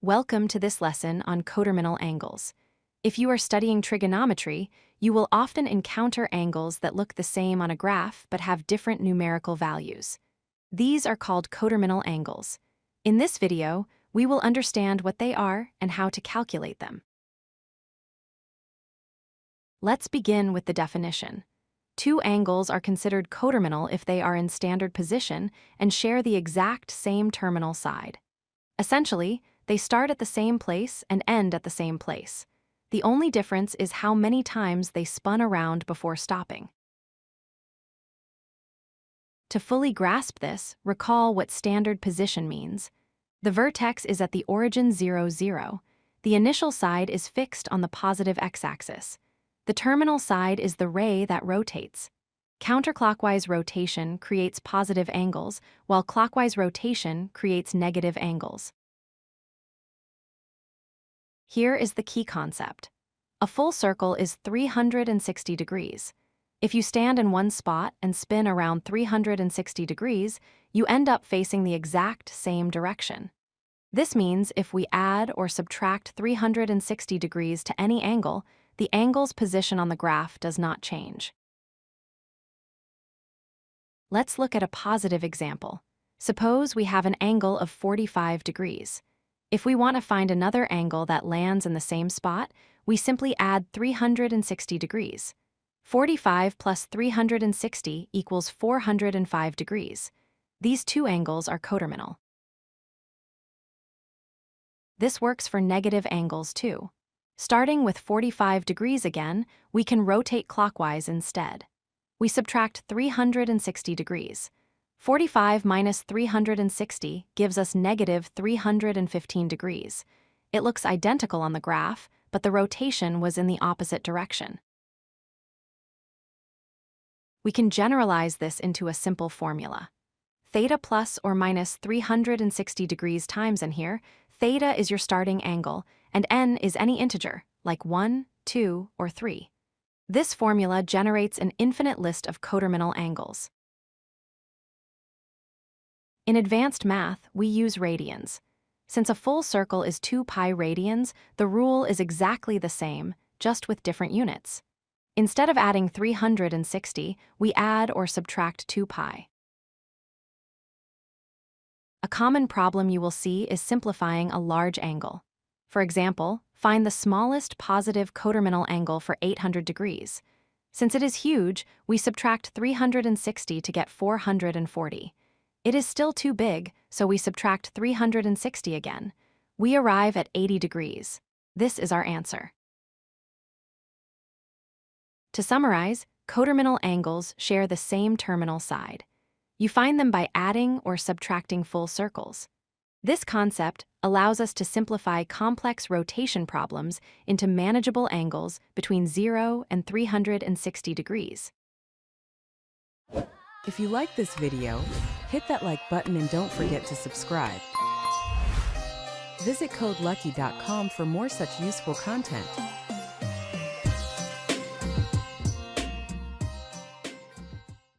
Welcome to this lesson on coterminal angles. If you are studying trigonometry, you will often encounter angles that look the same on a graph but have different numerical values. These are called coterminal angles. In this video, we will understand what they are and how to calculate them. Let's begin with the definition. Two angles are considered coterminal if they are in standard position and share the exact same terminal side. Essentially, they start at the same place and end at the same place. The only difference is how many times they spun around before stopping. To fully grasp this, recall what standard position means. The vertex is at the origin 0, 0. The initial side is fixed on the positive x-axis. The terminal side is the ray that rotates. Counterclockwise rotation creates positive angles, while clockwise rotation creates negative angles. Here is the key concept. A full circle is 360 degrees. If you stand in one spot and spin around 360 degrees, you end up facing the exact same direction. This means if we add or subtract 360 degrees to any angle, the angle's position on the graph does not change. Let's look at a positive example. Suppose we have an angle of 45 degrees. If we want to find another angle that lands in the same spot, we simply add 360 degrees. 45 plus 360 equals 405 degrees. These two angles are coterminal. This works for negative angles too. Starting with 45 degrees again, we can rotate clockwise instead. We subtract 360 degrees. 45 minus 360 gives us negative 315 degrees. It looks identical on the graph, but the rotation was in the opposite direction. We can generalize this into a simple formula. Theta plus or minus 360 degrees times in here, theta is your starting angle, and n is any integer, like 1, 2, or 3. This formula generates an infinite list of coterminal angles. In advanced math, we use radians. Since a full circle is 2 pi radians, the rule is exactly the same, just with different units. Instead of adding 360, we add or subtract 2 pi. A common problem you will see is simplifying a large angle. For example, find the smallest positive coterminal angle for 800 degrees. Since it is huge, we subtract 360 to get 440. It is still too big, so we subtract 360 again. We arrive at 80 degrees. This is our answer. To summarize, coterminal angles share the same terminal side. You find them by adding or subtracting full circles. This concept allows us to simplify complex rotation problems into manageable angles between 0 and 360 degrees. If you like this video, hit that like button and don't forget to subscribe. Visit codelucky.com for more such useful content.